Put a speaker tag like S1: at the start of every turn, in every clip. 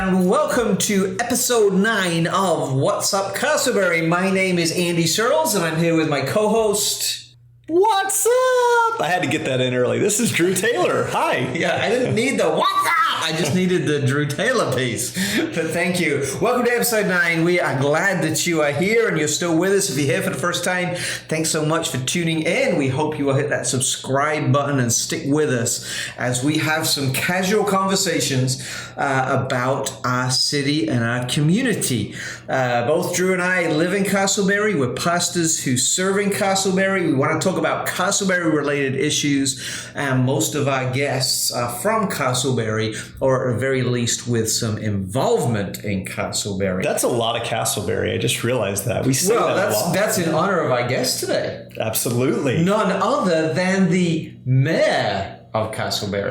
S1: and welcome to episode 9 of What's Up Castleberry. My name is Andy Searles, and I'm here with my co-host...
S2: What's up? I had to get that in early. This is Drew Taylor. Hi.
S1: Yeah, I didn't need the what's up. I just needed the Drew Taylor piece. But thank you. Welcome to episode 9. We are glad that you are here and you're still with us. If you're here for the first time, thanks so much for tuning in. We hope you will hit that subscribe button and stick with us as we have some casual conversations about our city and our community. Both Drew and I live in Castleberry. We're pastors who serve in Castleberry. We want to talk about Castleberry related issues, and most of our guests are from Castleberry, or at the very least with some involvement in Castleberry.
S2: That's a lot of Castleberry. I just realized that. We say that a lot.
S1: That's in honor of our guest today.
S2: Absolutely.
S1: None other than the mayor of Castleberry.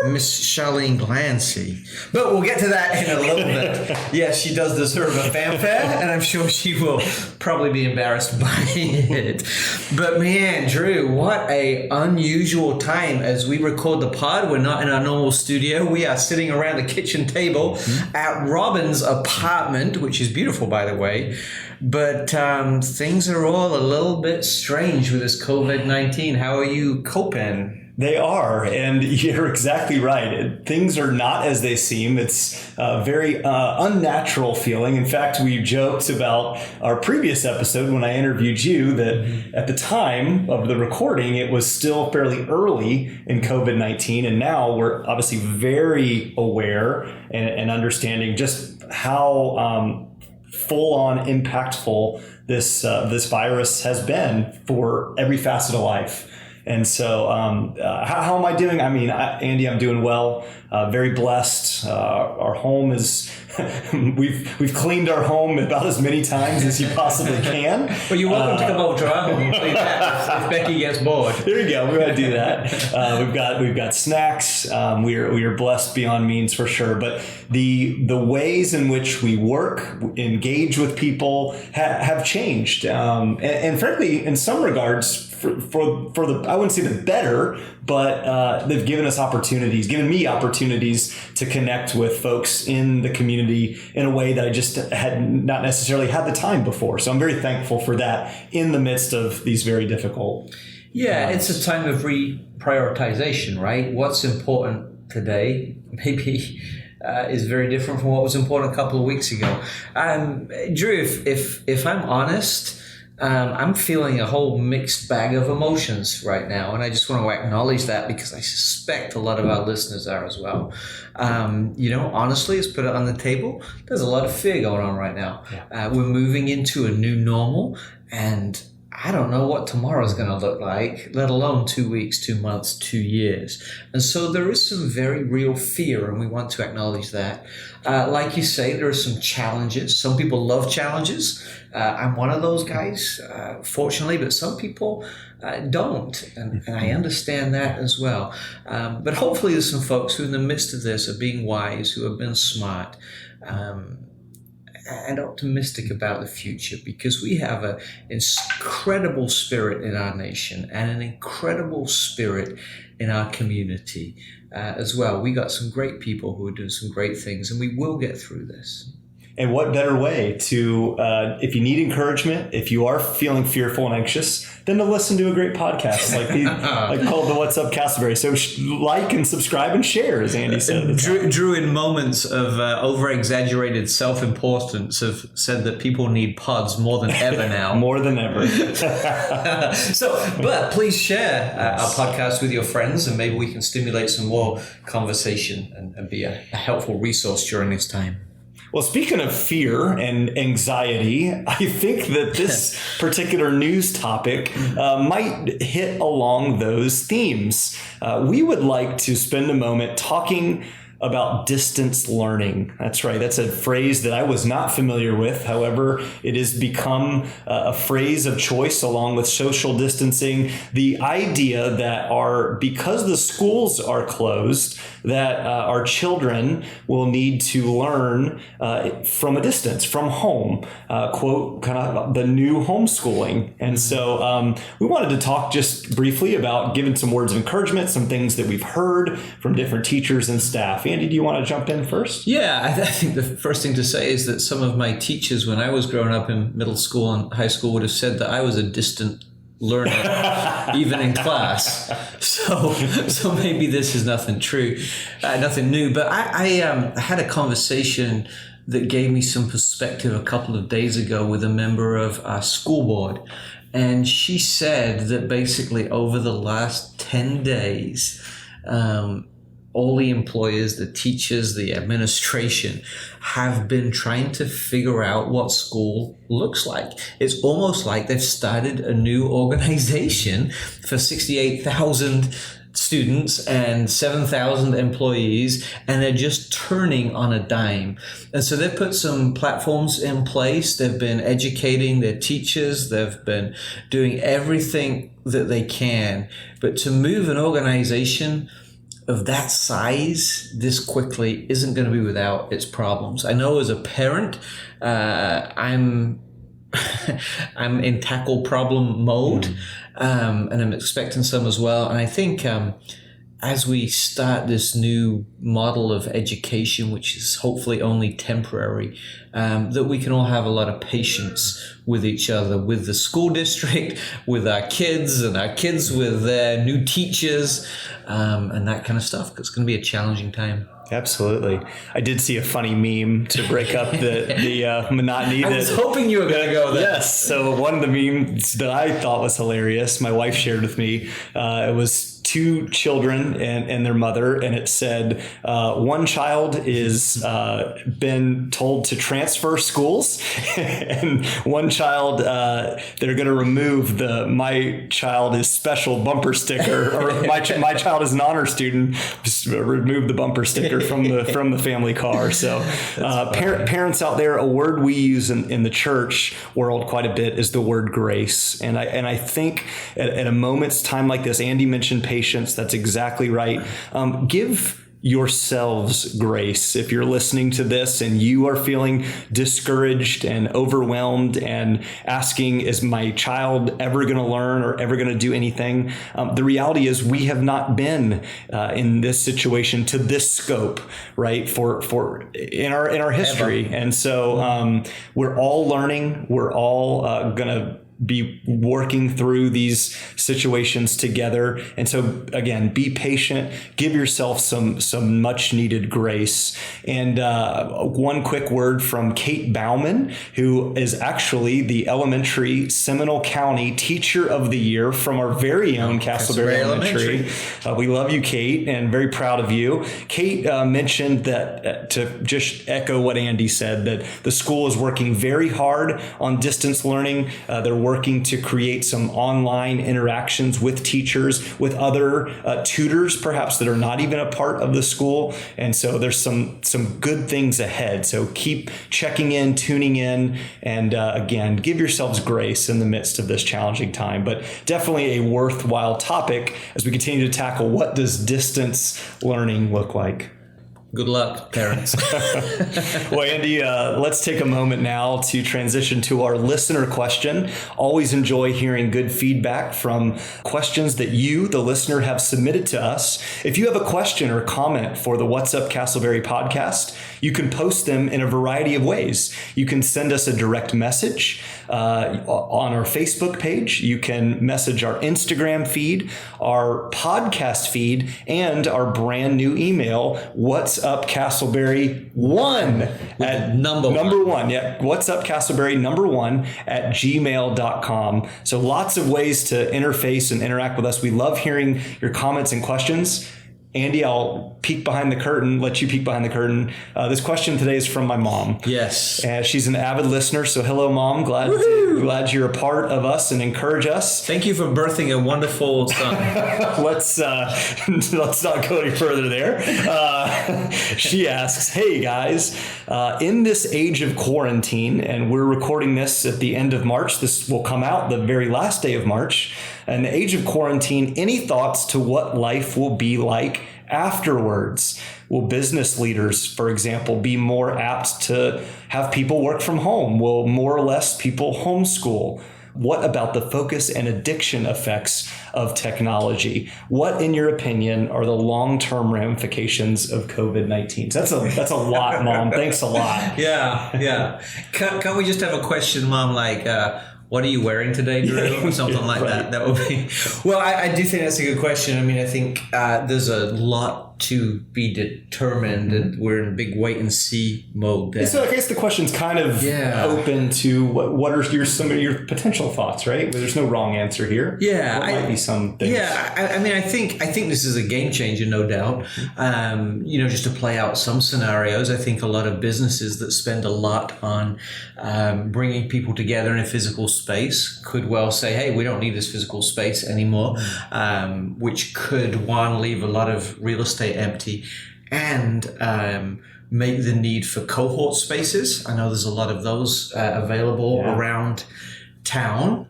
S1: Miss Charlene Glancy. But we'll get to that in a little bit. Yes, she does deserve a fanfare, and I'm sure she will probably be embarrassed by it. But man, Drew, what a unusual time as we record the pod. We're not in our normal studio. We are sitting around a kitchen table at Robin's apartment, which is beautiful, by the way. But things are all a little bit strange with this COVID-19. How are you coping?
S2: They are, and you're exactly right. Things are not as they seem. It's a very unnatural feeling. In fact, we joked about our previous episode when I interviewed you that at the time of the recording, it was still fairly early in COVID-19. And now we're obviously very aware and understanding just how full-on impactful this virus has been for every facet of life. And so how am I doing? I mean, Andy, I'm doing well, very blessed. Our home is, we've cleaned our home about as many times as you possibly can.
S1: Well, you're welcome to come over to our home and clean that if Becky gets bored.
S2: There you go. We're going to do that. We've got snacks. We are blessed beyond means for sure. But the ways in which we work, engage with people have changed. And frankly, in some regards, for the, I wouldn't say the better, but they've given me opportunities to connect with folks in the community in a way that I just had not necessarily had the time before. So I'm very thankful for that in the midst of these very difficult times.
S1: It's a time of reprioritization, right? What's important today maybe is very different from what was important a couple of weeks ago. Drew, if I'm honest, I'm feeling a whole mixed bag of emotions right now, and I just want to acknowledge that because I suspect a lot of our listeners are as well. Honestly, let's put it on the table. There's a lot of fear going on right now. Yeah. We're moving into a new normal, and I don't know what tomorrow is going to look like, let alone 2 weeks, 2 months, 2 years. And so there is some very real fear, and we want to acknowledge that. Like you say, there are some challenges. Some people love challenges. I'm one of those guys, fortunately, but some people don't. And I understand that as well. But hopefully there's some folks who in the midst of this are being wise, who have been smart, and optimistic about the future, because we have an incredible spirit in our nation and an incredible spirit in our community as well. We got some great people who are doing some great things, and we will get through this.
S2: And what better way to, if you need encouragement, if you are feeling fearful and anxious, than to listen to a great podcast like called the What's Up Castleberry. So like and subscribe and share, as Andy said.
S1: Drew, in moments of over-exaggerated self-importance, have said that people need pods more than ever now.
S2: More than ever.
S1: But please share our podcast with your friends, and maybe we can stimulate some more conversation and be a helpful resource during this time.
S2: Well, speaking of fear and anxiety, I think that this particular news topic might hit along those themes. We would like to spend a moment talking about distance learning. That's right. That's a phrase that I was not familiar with. However, it has become a phrase of choice along with social distancing. The idea that because the schools are closed, that our children will need to learn from a distance, from home, quote, kind of the new homeschooling. And so we wanted to talk just briefly about giving some words of encouragement, some things that we've heard from different teachers and staff. behalf. Andy, do you want to jump in first?
S1: Yeah, I think the first thing to say is that some of my teachers when I was growing up in middle school and high school would have said that I was a distant learner, even in class. So maybe this is nothing new. But I had a conversation that gave me some perspective a couple of days ago with a member of our school board. And she said that basically over the last 10 days, all the employers, the teachers, the administration have been trying to figure out what school looks like. It's almost like they've started a new organization for 68,000 students and 7,000 employees, and they're just turning on a dime. And so they've put some platforms in place. They've been educating their teachers. They've been doing everything that they can. But to move an organization of that size this quickly isn't going to be without its problems. I know as a parent, I'm in tackle problem mode, and I'm expecting some as well. And I think as we start this new model of education, which is hopefully only temporary, that we can all have a lot of patience with each other, with the school district, with our kids, and our kids with their new teachers, and that kind of stuff, because it's going to be a challenging time.
S2: Absolutely. I did see a funny meme to break up the monotony.
S1: I was hoping you were going to go there.
S2: Yes. So one of the memes that I thought was hilarious, my wife shared with me, it was two children and their mother, and it said one child is been told to transfer schools, and one child they're going to remove the "my child is special" bumper sticker, or my child is an honor student. Just remove the bumper sticker from the family car. So parents out there, a word we use in the church world quite a bit is the word grace, and I think at a moment's time like this, Andy mentioned patience. That's exactly right. Give yourselves grace. If you're listening to this and you are feeling discouraged and overwhelmed and asking, is my child ever going to learn or ever going to do anything? The reality is we have not been in this situation to this scope, right? For in our history. Ever. And so we're all learning. We're all going to be working through these situations together. And so again, be patient, give yourself some much needed grace. And one quick word from Kate Bauman, who is actually the elementary Seminole County Teacher of the Year from our very own Castleberry Elementary. We love you, Kate, and very proud of you. Kate mentioned that to just echo what Andy said, that the school is working very hard on distance learning. They're working to create some online interactions with teachers, with other tutors, perhaps that are not even a part of the school. And so there's some good things ahead. So keep checking in, tuning in, and again, give yourselves grace in the midst of this challenging time. But definitely a worthwhile topic as we continue to tackle what does distance learning look like.
S1: Good luck, parents.
S2: Well, Andy, let's take a moment now to transition to our listener question. Always enjoy hearing good feedback from questions that you, the listener, have submitted to us. If you have a question or comment for the What's Up Castleberry podcast, you can post them in a variety of ways. You can send us a direct message on our Facebook page. You can message our Instagram feed, our podcast feed, and our brand new email, What's Up Castleberry 1 at number one. Yeah. What's Up Castleberry 1 at gmail.com. So lots of ways to interface and interact with us. We love hearing your comments and questions. Andy, I'll peek behind the curtain, let you peek behind the curtain. This question today is from my mom.
S1: Yes.
S2: She's an avid listener. So hello, Mom. Glad you're a part of us and encourage us.
S1: Thank you for birthing a wonderful son.
S2: Let's not go any further there. She asks, hey guys, in this age of quarantine, and we're recording this at the end of March, this will come out the very last day of March. In the age of quarantine, any thoughts to what life will be like afterwards? Will business leaders, for example, be more apt to have people work from home? Will more or less people homeschool? what about the focus and addiction effects of technology? What, in your opinion, are the long-term ramifications of COVID-19? So that's a lot, Mom. Thanks a lot.
S1: Yeah. Can't we just have a question, Mom, like, what are you wearing today, Drew? Or something like that. That would be... Well, I do think that's a good question. I mean, I think there's a lot to be determined, and we're in a big wait and see mode there.
S2: So I guess the question's kind of open to what are some of your potential thoughts, right? There's no wrong answer here.
S1: Yeah.
S2: What might be some things?
S1: Yeah, I mean, I think this is a game changer, no doubt. Just to play out some scenarios, I think a lot of businesses that spend a lot on bringing people together in a physical space could well say, hey, we don't need this physical space anymore, which could, one, leave a lot of real estate empty and make the need for cohort spaces. I know there's a lot of those available around town.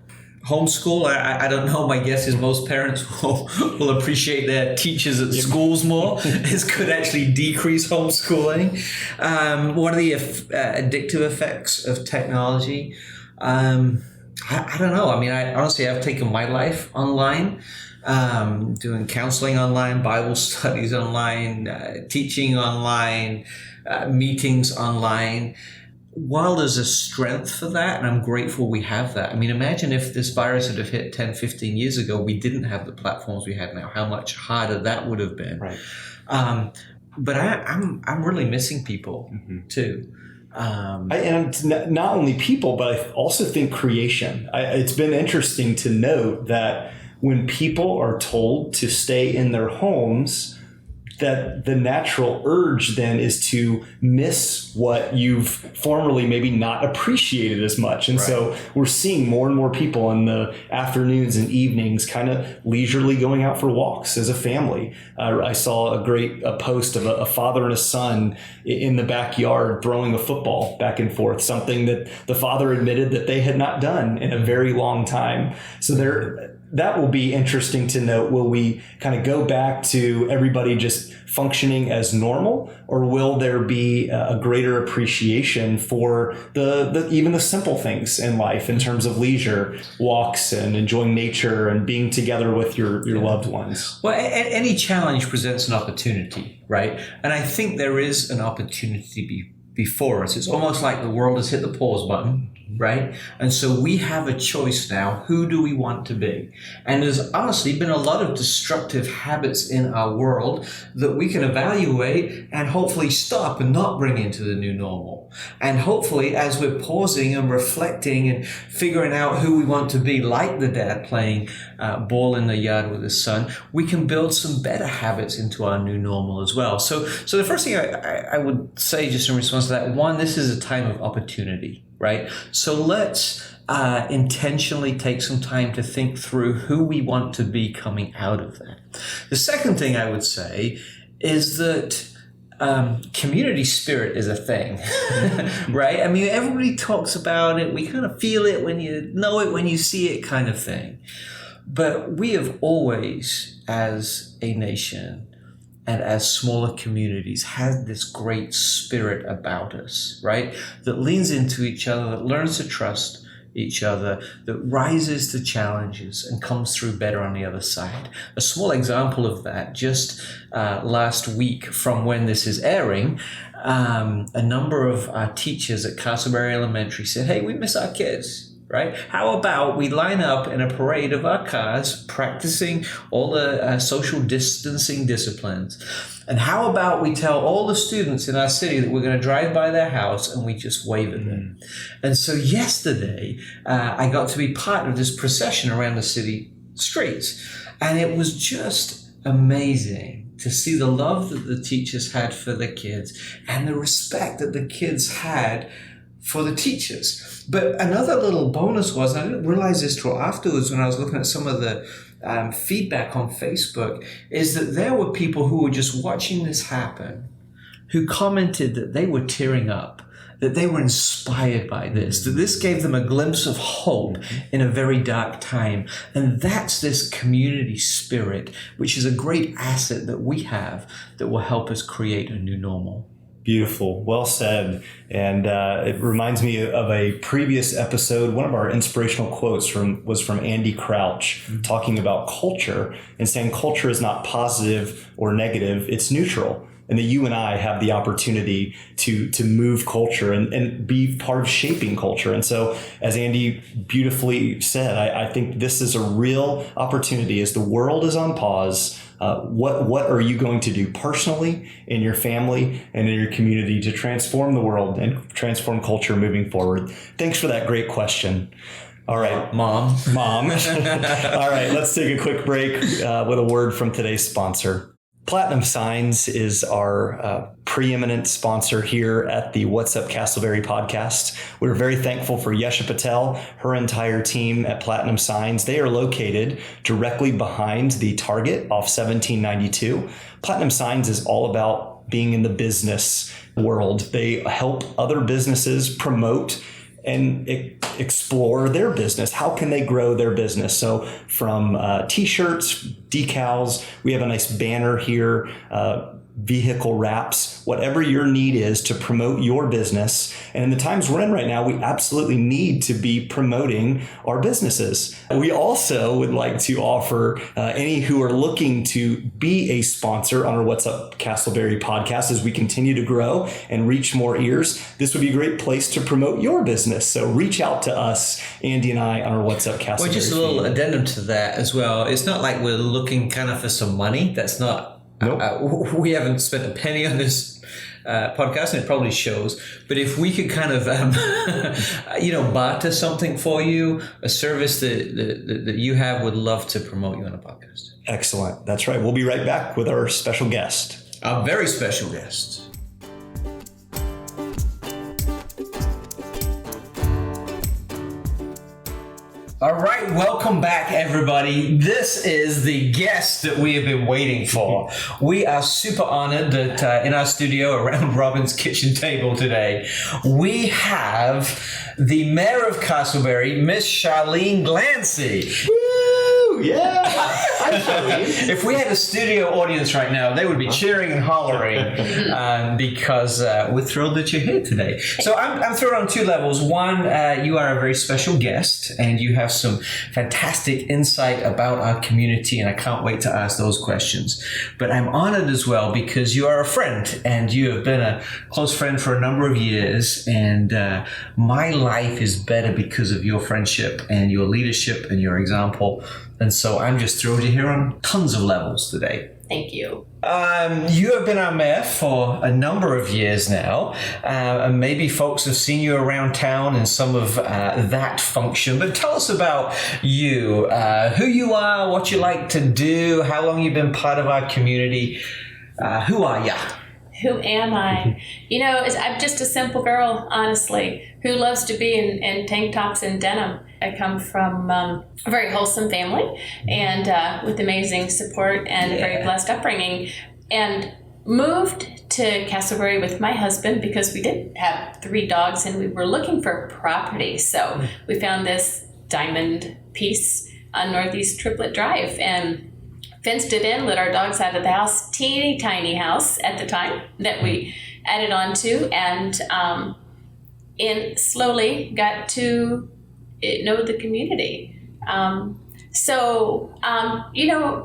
S1: Homeschool, I don't know. My guess is most parents will appreciate their teachers at schools more. This could actually decrease homeschooling. What are the addictive effects of technology? I don't know. I mean, I've taken my life online, doing counseling online, Bible studies online, teaching online, meetings online. While there's a strength for that, and I'm grateful we have that. I mean, imagine if this virus had hit 10, 15 years ago, we didn't have the platforms we have now, how much harder that would have been.
S2: Right.
S1: But I'm really missing people too.
S2: And not only people, but I also think creation. It's been interesting to note that when people are told to stay in their homes, that the natural urge then is to miss what you've formerly maybe not appreciated as much. And so we're seeing more and more people in the afternoons and evenings kind of leisurely going out for walks as a family. I saw a great post of a father and a son in the backyard throwing a football back and forth, something that the father admitted that they had not done in a very long time. So that will be interesting to note. Will we kind of go back to everybody just functioning as normal, or will there be a greater appreciation for even the simple things in life in terms of leisure, walks, and enjoying nature and being together with your loved ones?
S1: Well, any challenge presents an opportunity, right? And I think there is an opportunity before us. It's almost like the world has hit the pause button, right? And so we have a choice now. Who do we want to be? And there's honestly been a lot of destructive habits in our world that we can evaluate and hopefully stop and not bring into the new normal. And hopefully, as we're pausing and reflecting and figuring out who we want to be, like the dad playing ball in the yard with his son, we can build some better habits into our new normal as well. So the first thing I would say, just in response to that, one, this is a time of opportunity, right? So let's intentionally take some time to think through who we want to be coming out of that. The second thing I would say is that community spirit is a thing, right? I mean, everybody talks about it. We kind of feel it when you know it, when you see it, kind of thing. But we have always, as a nation and as smaller communities, had this great spirit about us, right? That leans into each other, that learns to trust each other, that rises to challenges and comes through better on the other side. A small example of that, just last week from when this is airing, a number of our teachers at Castleberry Elementary said, hey, we miss our kids. Right? How about we line up in a parade of our cars, practicing all the social distancing disciplines? And how about we tell all the students in our city that we're going to drive by their house and we just wave at them? And so yesterday, I got to be part of this procession around the city streets. And it was just amazing to see the love that the teachers had for the kids and the respect that the kids had for the teachers. But another little bonus was, and I didn't realize this till afterwards when I was looking at some of the feedback on Facebook, is that there were people who were just watching this happen who commented that they were tearing up, that they were inspired by this, that this gave them a glimpse of hope in a very dark time. And that's this community spirit, which is a great asset that we have that will help us create a new normal.
S2: Beautiful. Well said. And it reminds me of a previous episode. One of our inspirational quotes was from Andy Crouch, talking about culture and saying culture is not positive or negative, it's neutral. And that you and I have the opportunity to move culture and be part of shaping culture. And so, as Andy beautifully said, I think this is a real opportunity as the world is on pause. What are you going to do personally, in your family, and in your community to transform the world and transform culture moving forward? Thanks for that great question. All right.
S1: Mom.
S2: All right, let's take a quick break with a word from today's sponsor. Platinum Signs is our preeminent sponsor here at the What's Up Castleberry podcast. We're very thankful for Yesha Patel, her entire team at Platinum Signs. They are located directly behind the Target off 1792. Platinum Signs is all about being in the business world. They help other businesses promote and explore their business. How can they grow their business? So from t-shirts, decals, we have a nice banner here, vehicle wraps, whatever your need is to promote your business. And in the times we're in right now, we absolutely need to be promoting our businesses. We also would like to offer any who are looking to be a sponsor on our What's Up Castleberry podcast as we continue to grow and reach more ears. This would be a great place to promote your business. So reach out to us, Andy and I, on our What's Up Castleberry.
S1: Well, just a little addendum to that as well. It's not like we're looking kind of for some money. That's not. Nope. We haven't spent a penny on this podcast, and it probably shows. But if we could kind of, barter something for you, a service that you have, would love to promote you on a podcast.
S2: Excellent. That's right. We'll be right back with our special guest.
S1: A very special guest. All right, welcome back, everybody. This is the guest that we have been waiting for. We are super honored that in our studio around Robin's kitchen table today, we have the mayor of Castleberry, Miss Charlene Glancy.
S2: Woo! Yeah! Hi, Charlene.
S1: If we had a studio audience right now, they would be cheering and hollering because we're thrilled that you're here today. So I'm thrilled on two levels. One, you are a very special guest, and you have some fantastic insight about our community, and I can't wait to ask those questions. But I'm honored as well because you are a friend, and you have been a close friend for a number of years, and my life is better because of your friendship and your leadership and your example. And so I'm just thrilled you're here on tons of levels today.
S3: Thank you.
S1: You have been our mayor for a number of years now, and maybe folks have seen you around town in some of that function. But tell us about you, who you are, what you like to do, how long you've been part of our community. Who are you?
S3: Who am I? I'm just a simple girl, honestly, who loves to be in tank tops and denim. I come from a very wholesome family and with amazing support and a very blessed upbringing, and moved to Castleberry with my husband because we did have 3 dogs and we were looking for property. So we found this diamond piece on Northeast Triplet Drive and fenced it in, let our dogs out of the house, teeny tiny house at the time that we added on to, and slowly got to know the community.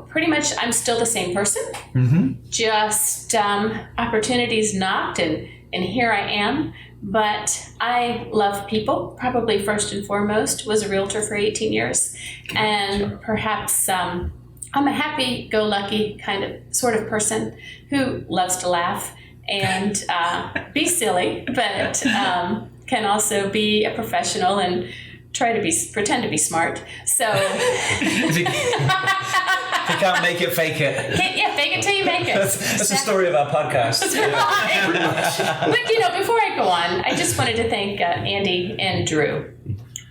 S3: Pretty much I'm still the same person. Mm-hmm. Just opportunities knocked and here I am. But I love people, probably first and foremost, was a realtor for 18 years. And perhaps I'm a happy-go-lucky sort of person who loves to laugh and be silly, but can also be a professional and pretend to be smart. So
S1: if you can't make it, fake it.
S3: Fake it till you make it.
S1: That's the story of our podcast.
S3: But before I go on, I just wanted to thank Andy and Drew.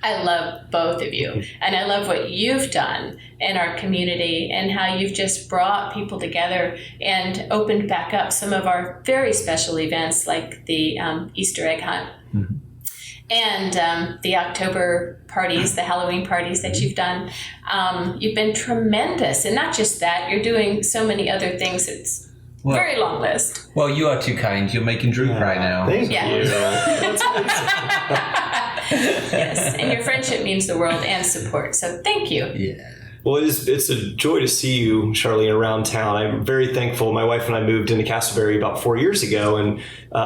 S3: I love both of you, and I love what you've done in our community and how you've just brought people together and opened back up some of our very special events like the Easter egg hunt. Mm-hmm. And the October parties, the Halloween parties that you've done. You've been tremendous. And not just that, you're doing so many other things. It's
S1: Well,
S3: very long list.
S1: Well, you are too kind. You're making Drew cry now.
S2: Thank
S3: Yeah.
S2: you.
S3: Yes, and your friendship means the world and support. So thank you.
S1: Yeah.
S2: Well, it's a joy to see you, Charlene, around town. I'm very thankful. My wife and I moved into Castleberry about 4 years ago, and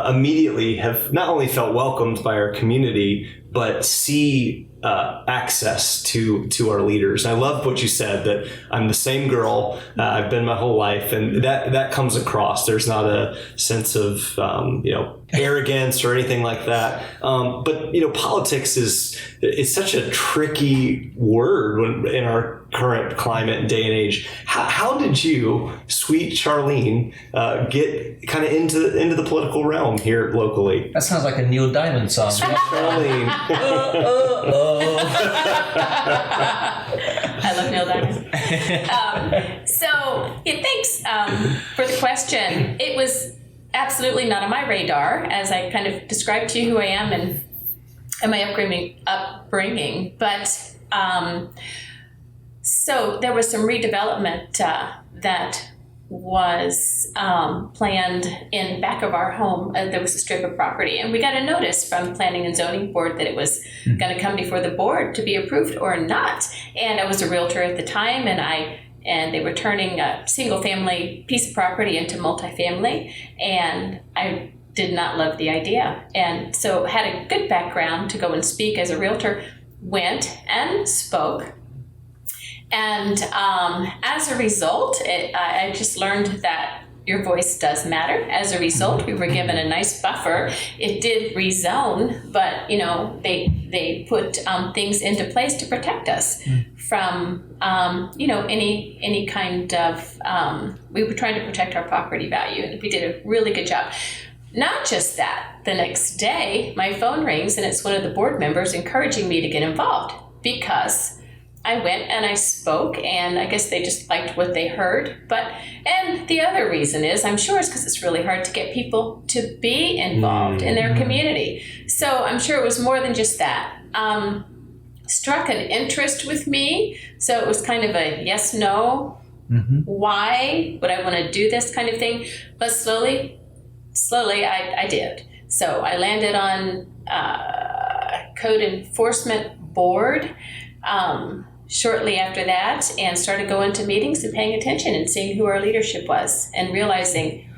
S2: immediately have not only felt welcomed by our community, but see access to our leaders. And I love what you said, that I'm the same girl I've been my whole life, and that comes across. There's not a sense of arrogance or anything like that. But politics is such a tricky word in our current climate and day and age. How did you, sweet Charlene, get kind of into the political realm here locally?
S1: That sounds like a Neil Diamond song.
S2: Charlene.
S3: I love Neil Diamond. Thanks for the question. It was absolutely not on my radar, as I kind of described to you who I am and my upbringing. But so there was some redevelopment that was planned in back of our home. There was a strip of property, and we got a notice from Planning and Zoning Board that it was going to come before the board to be approved or not. And I was a realtor at the time, and they were turning a single family piece of property into multifamily, and I did not love the idea. And so had a good background to go and speak as a realtor, went and spoke. And as a result, I just learned that your voice does matter. As a result, we were given a nice buffer. It did rezone, but they put things into place to protect us from any kind of. We were trying to protect our property value, and we did a really good job. Not just that. The next day, my phone rings, and it's one of the board members encouraging me to get involved, because I went and I spoke, and I guess they just liked what they heard. And the other reason is, I'm sure, is because it's really hard to get people to be involved in their community. So I'm sure it was more than just that. Struck an interest with me. So it was kind of a yes, no, why would I want to do this kind of thing? But slowly I did. So I landed on code enforcement board shortly after that, and started going to meetings and paying attention and seeing who our leadership was, and realizing,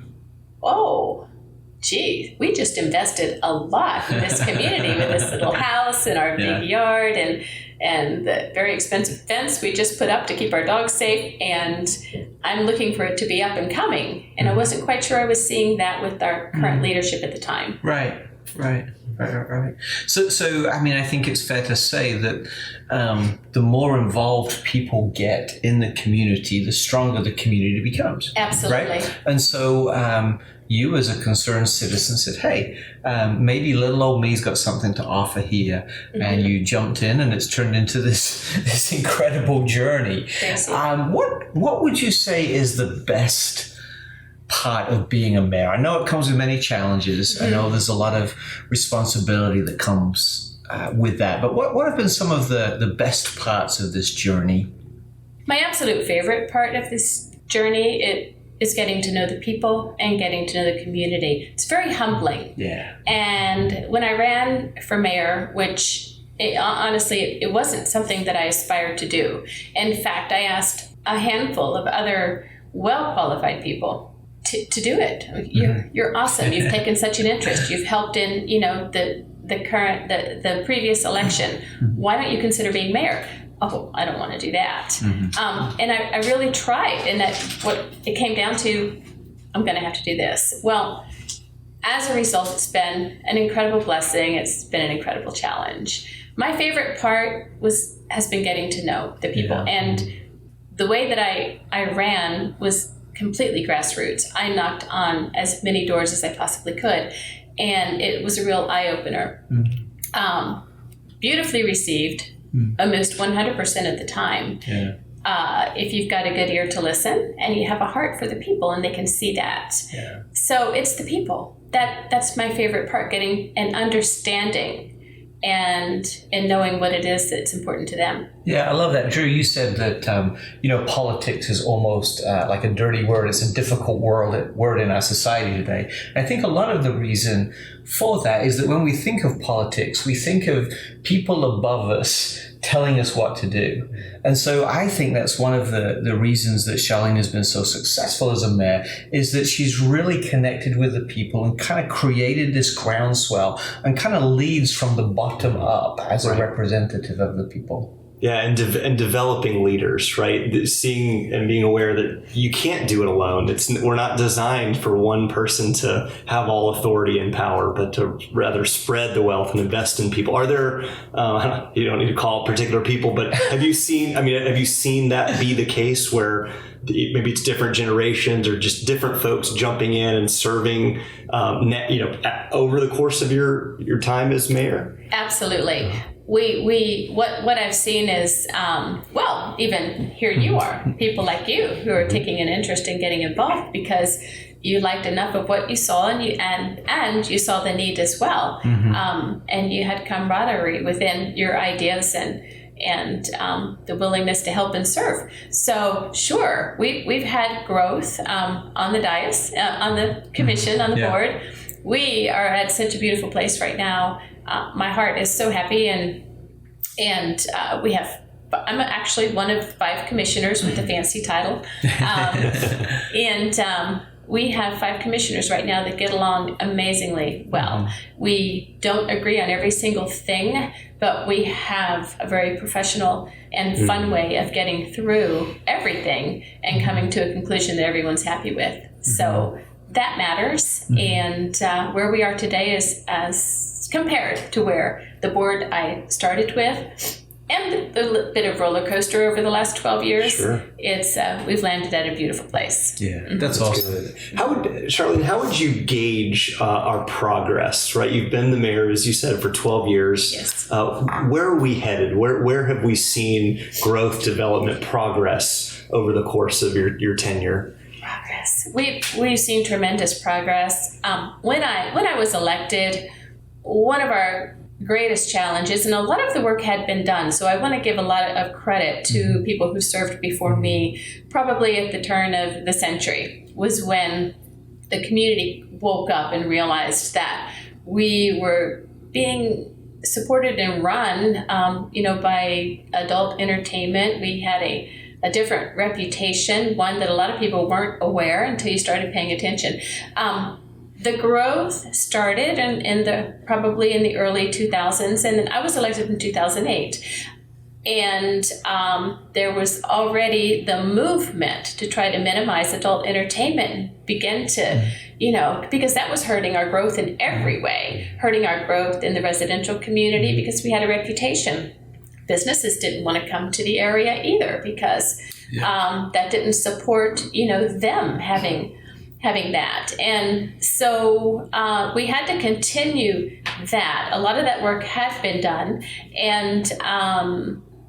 S3: oh, gee, we just invested a lot in this community with this little house and our big yard and the very expensive fence we just put up to keep our dogs safe, and I'm looking for it to be up and coming. And I wasn't quite sure I was seeing that with our current leadership at the time.
S1: Right. So I mean, I think it's fair to say that the more involved people get in the community, the stronger the community becomes.
S3: Absolutely.
S1: Right? And so you, as a concerned citizen, said, hey, maybe little old me's got something to offer here. And you jumped in, and it's turned into this incredible journey. What would you say is the best part of being a mayor? I know it comes with many challenges. I know there's a lot of responsibility that comes with that. But what have been some of the best parts of this journey?
S3: My absolute favorite part of this journey is getting to know the people and getting to know the community. It's very humbling.
S1: Yeah.
S3: And when I ran for mayor, which honestly, it wasn't something that I aspired to do. In fact, I asked a handful of other well-qualified people to do it. You're awesome. You've taken such an interest. You've helped in, the previous election. Why don't you consider being mayor? Oh, I don't want to do that. And I really tried, and that what it came down to, I'm going to have to do this. Well, as a result, it's been an incredible blessing. It's been an incredible challenge. My favorite part has been getting to know the people, and the way that I ran was completely grassroots. I knocked on as many doors as I possibly could, and it was a real eye-opener. Beautifully received, almost 100% of the time. If you've got a good ear to listen, and you have a heart for the people, and they can see that. So it's the people. That's my favorite part, getting an understanding and knowing what it is that's important to them.
S1: Yeah, I love that. Drew, you said that, politics is almost like a dirty word. It's a difficult word in our society today. And I think a lot of the reason for that is that when we think of politics, we think of people above us telling us what to do. And so I think that's one of the reasons that Charlene has been so successful as a mayor, is that she's really connected with the people and kind of created this groundswell and kind of leads from the bottom up as a representative of the people.
S2: Yeah, and developing leaders, right? Seeing and being aware that you can't do it alone. We're not designed for one person to have all authority and power, but to rather spread the wealth and invest in people. Are there? You don't need to call particular people, but have you seen that be the case where maybe it's different generations or just different folks jumping in and serving, over the course of your time as mayor?
S3: Absolutely. What I've seen is, even here you are, people like you who are taking an interest in getting involved because you liked enough of what you saw and you saw the need as well. And you had camaraderie within your ideas and the willingness to help and serve. So sure, we've had growth on the dais, on the commission, on the board. We are at such a beautiful place right now. My heart is so happy, and I'm actually one of 5 commissioners with the fancy title, and we have 5 commissioners right now that get along amazingly well. We don't agree on every single thing, but we have a very professional and fun way of getting through everything and coming to a conclusion that everyone's happy with. So that matters, and where we are today is as compared to where the board I started with, and the bit of roller coaster over the last 12 years. It's we've landed at a beautiful place.
S1: That's awesome.
S2: Good. Charlene, how would you gauge our progress? Right, you've been the mayor, as you said, for 12 years.
S3: Yes.
S2: Where are we headed? Where have we seen growth, development, progress over the course of your tenure?
S3: Progress. We've seen tremendous progress. When I was elected, one of our greatest challenges, and a lot of the work had been done, so I want to give a lot of credit to people who served before me, probably at the turn of the century, was when the community woke up and realized that we were being supported and run, by adult entertainment. We had a different reputation, one that a lot of people weren't aware until you started paying attention. The growth started probably in the early 2000s, and then I was elected in 2008. And there was already the movement to try to minimize adult entertainment and begin to, because that was hurting our growth in every way, hurting our growth in the residential community because we had a reputation. Businesses didn't want to come to the area either because that didn't support, them having that. And so we had to continue that. A lot of that work had been done, and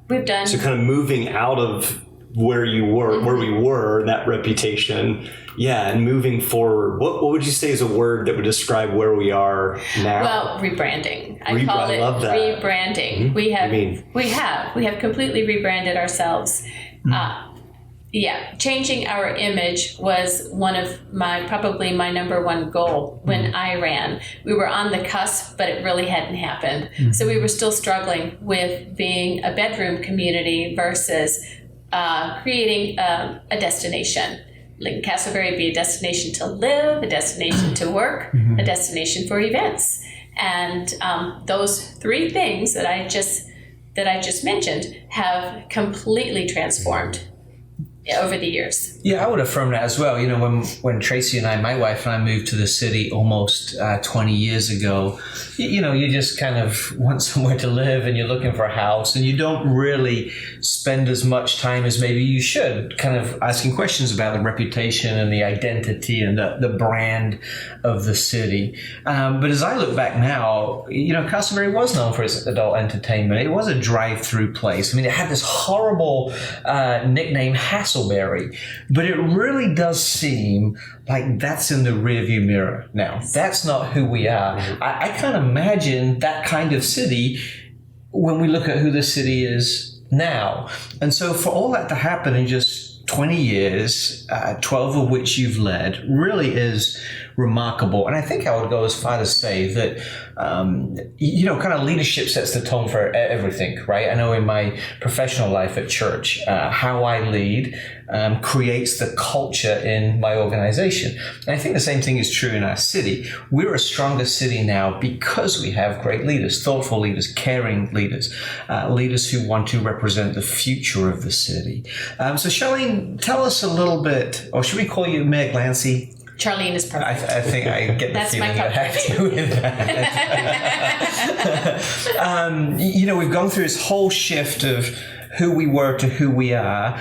S3: we've done. So
S2: kind of moving out of where we were, that reputation, and moving forward. What would you say is a word that would describe where we are now?
S3: Well, rebranding. I call it
S2: love that.
S3: Rebranding. We have completely rebranded ourselves. Changing our image was one of probably my number one goal when I ran. We were on the cusp, but it really hadn't happened. So we were still struggling with being a bedroom community versus creating a destination. Like Castleberry be a destination to live, a destination to work, a destination for events. And those 3 things that I just mentioned have completely transformed over the years.
S1: Yeah, I would affirm that as well. When Tracy and my wife and I moved to the city almost 20 years ago, you just kind of want somewhere to live and you're looking for a house and you don't really spend as much time as maybe you should kind of asking questions about the reputation and the identity and the brand of the city. But as I look back now, Castleberry was known for its adult entertainment. It was a drive-through place. I mean, it had this horrible nickname, Hassle muscle Mary, but it really does seem like that's in the rearview mirror now. That's not who we are. I can't imagine that kind of city when we look at who the city is now. And so for all that to happen in just 20 years, 12 of which you've led, really is remarkable. And I think I would go as far to say that, kind of leadership sets the tone for everything, right? I know in my professional life at church, how I lead creates the culture in my organization. And I think the same thing is true in our city. We're a stronger city now because we have great leaders, thoughtful leaders, caring leaders, leaders who want to represent the future of the city. So Charlene, tell us a little bit, or should we call you Mayor Glancy?
S3: Charlene is perfect.
S1: I think I get the
S3: That's
S1: feeling
S3: my
S1: that I have to with that. We've gone through this whole shift of who we were to who we are.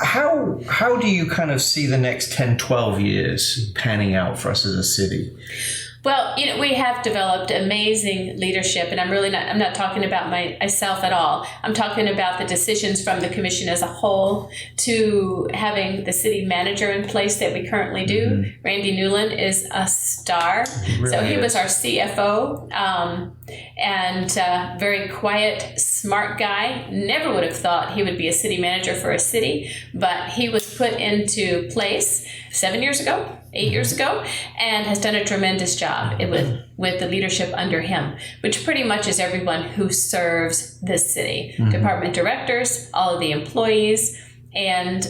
S1: How do you kind of see the next 10, 12 years panning out for us as a city?
S3: Well, we have developed amazing leadership, and I'm not talking about myself at all. I'm talking about the decisions from the commission as a whole to having the city manager in place that we currently do. Mm-hmm. Randy Newland is a star. Really so he was our CFO, and very quiet, smart guy. Never would have thought he would be a city manager for a city, but he was put into place 8 years ago, and has done a tremendous job with the leadership under him, which pretty much is everyone who serves this city, department directors, all of the employees, and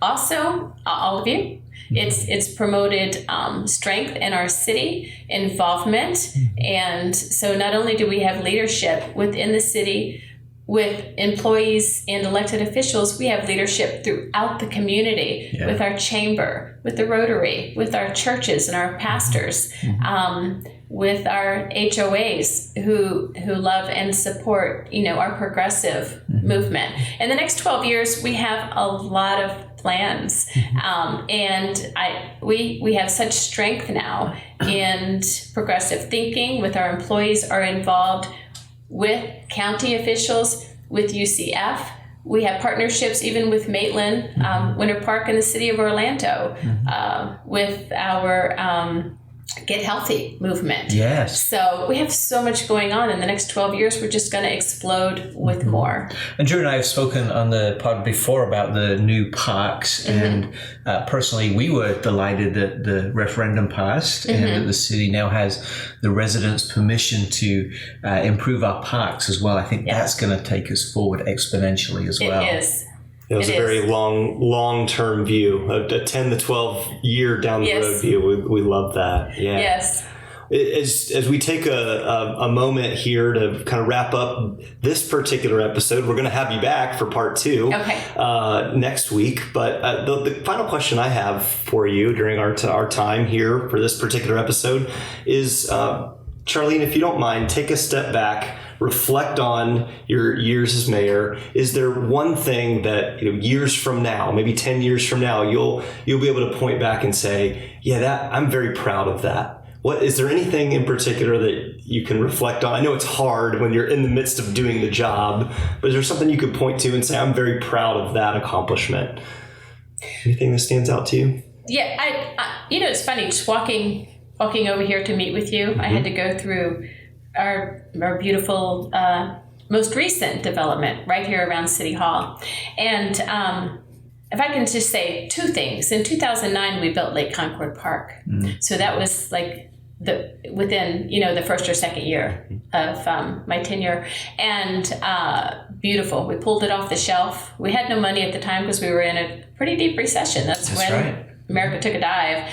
S3: also all of you. It's promoted strength in our city, involvement, and so not only do we have leadership within the city with employees and elected officials, we have leadership throughout the community, with our chamber, with the Rotary, with our churches and our pastors, with our HOAs who love and support, our progressive movement. In the next 12 years, we have a lot of plans, and we have such strength now in progressive thinking. With our employees are involved with county officials, with UCF. We have partnerships even with Maitland, Winter Park, and the city of Orlando, with our Get Healthy movement.
S1: Yes.
S3: So we have so much going on. In the next 12 years, we're just going to explode with more. And
S1: Drew and I have spoken on the pod before about the new parks. And personally, we were delighted that the referendum passed and that the city now has the residents' permission to improve our parks as well. I think that's going to take us forward exponentially as well.
S3: It is.
S2: It was a very long-term view, a 10 to 12 year down the road view. We love that. Yeah.
S3: Yes.
S2: As we take a moment here to kind of wrap up this particular episode, we're going to have you back for part 2 next week. But the final question I have for you during our time here for this particular episode is, Charlene, if you don't mind, take a step back, reflect on your years as mayor. Is there one thing that years from now, maybe 10 years from now, you'll be able to point back and say, that I'm very proud of that? What is there anything in particular that you can reflect on? I know it's hard when you're in the midst of doing the job, but is there something you could point to and say, I'm very proud of that accomplishment? Anything that stands out to you?
S3: Yeah, I it's funny, just walking over here to meet with you. I had to go through our beautiful most recent development right here around City Hall. And if I can just say 2 things. In 2009, we built Lake Concord Park. So that was like within the first or second year of my tenure. And beautiful. We pulled it off the shelf. We had no money at the time because we were in a pretty deep recession. That's when America took a dive.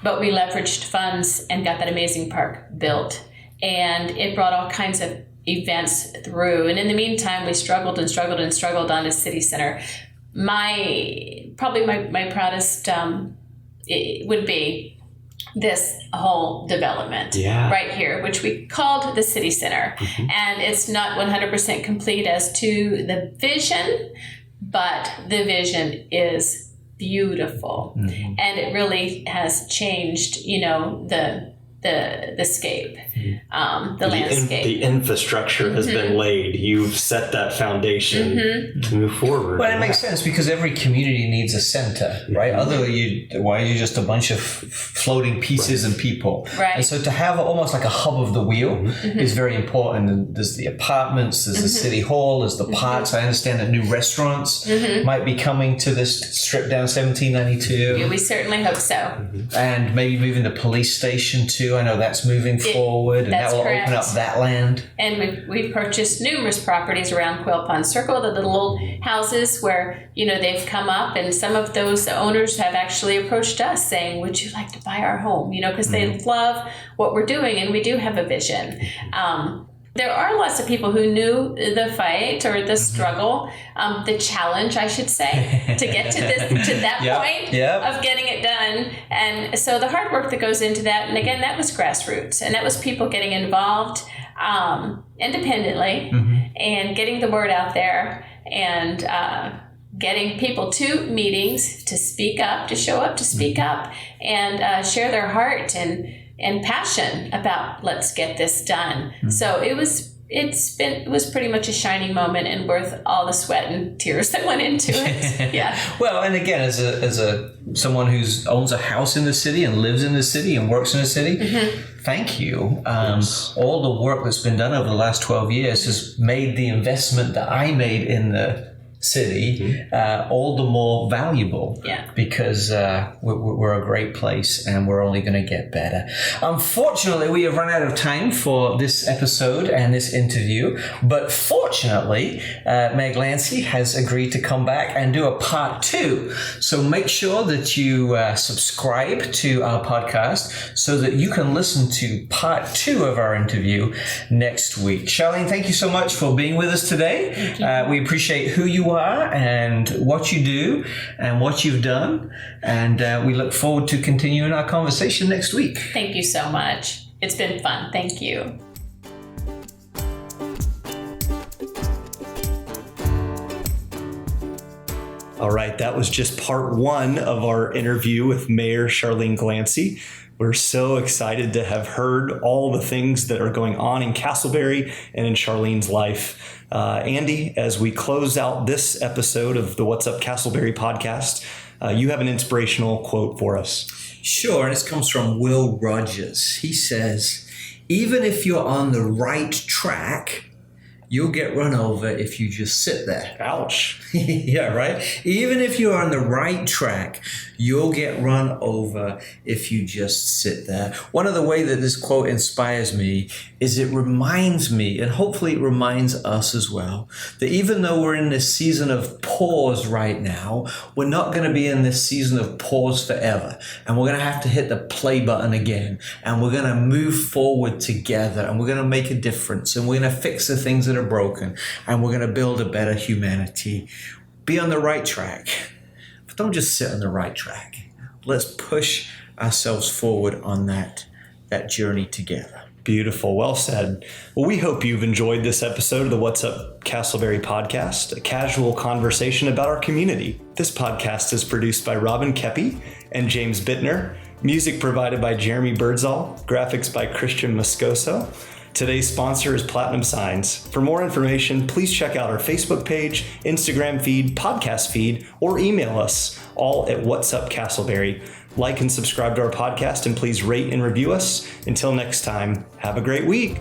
S3: But we leveraged funds and got that amazing park built. And it brought all kinds of events through. And in the meantime, we struggled on the city center. Probably my proudest it would be this whole development right here, which we called the city center. And it's not 100% complete as to the vision, but the vision is beautiful. And it really has changed, the the scape, the landscape.
S4: The infrastructure has been laid. You've set that foundation to move forward.
S1: Well, it makes sense because every community needs a center, right? Why are you just a bunch of floating pieces and people?
S3: Right.
S1: And so to have almost like a hub of the wheel is very important. And there's the apartments, there's the city hall, there's the parks. I understand that new restaurants might be coming to this strip down 1792.
S3: Yeah, we certainly hope so.
S1: And maybe moving the police station too. I know that's moving forward, and that will open up that land.
S3: And we've purchased numerous properties around Quail Pond Circle, the little old houses where, they've come up, and some of those owners have actually approached us saying, would you like to buy our home? Because they love what we're doing, and we do have a vision. There are lots of people who knew the fight or the struggle, the challenge, I should say, to get to that point of getting it done. And so the hard work that goes into that, and again, that was grassroots, and that was people getting involved independently and getting the word out there and getting people to meetings to speak up, to show up, to speak up and share their heart and passion about let's get this done. So it was pretty much a shining moment and worth all the sweat and tears that went into it. Yeah.
S1: Well, and again, as a someone who owns a house in the city and lives in the city and works in the city, thank you. All the work that's been done over the last 12 years has made the investment that I made in the city all the more valuable because we're a great place and we're only going to get better. Unfortunately, we have run out of time for this episode and this interview, but fortunately, Mayor Glancy has agreed to come back and do a part 2. So make sure that you subscribe to our podcast so that you can listen to part 2 of our interview next week. Charlene, thank you so much for being with us today. We appreciate who you are and what you do and what you've done, and we look forward to continuing our conversation next week.
S3: Thank you so much. It's been fun. Thank you.
S2: All right, that was just part 1 of our interview with Mayor Charlene Glancy. We're so excited to have heard all the things that are going on in Castleberry and in Charlene's life. Andy, as we close out this episode of the What's Up Castleberry podcast, you have an inspirational quote for us.
S1: Sure, and this comes from Will Rogers. He says, even if you're on the right track, you'll get run over if you just sit there.
S2: Ouch.
S1: Yeah, right? Even if you're on the right track, you'll get run over if you just sit there. One of the ways that this quote inspires me is it reminds me, and hopefully it reminds us as well, that even though we're in this season of pause right now, we're not going to be in this season of pause forever. And we're going to have to hit the play button again. And we're going to move forward together. And we're going to make a difference. And we're going to fix the things that are broken. And we're going to build a better humanity. Be on the right track. But don't just sit on the right track. Let's push ourselves forward on that journey together.
S2: Beautiful. Well said. Well, we hope you've enjoyed this episode of the What's Up Castleberry podcast, a casual conversation about our community. This podcast is produced by Robin Kepi and James Bittner. Music provided by Jeremy Birdsall. Graphics by Christian Moscoso. Today's sponsor is Platinum Signs. For more information, please check out our Facebook page, Instagram feed, podcast feed, or email us, all at What's Up Castleberry. Like and subscribe to our podcast, and please rate and review us. Until next time, have a great week.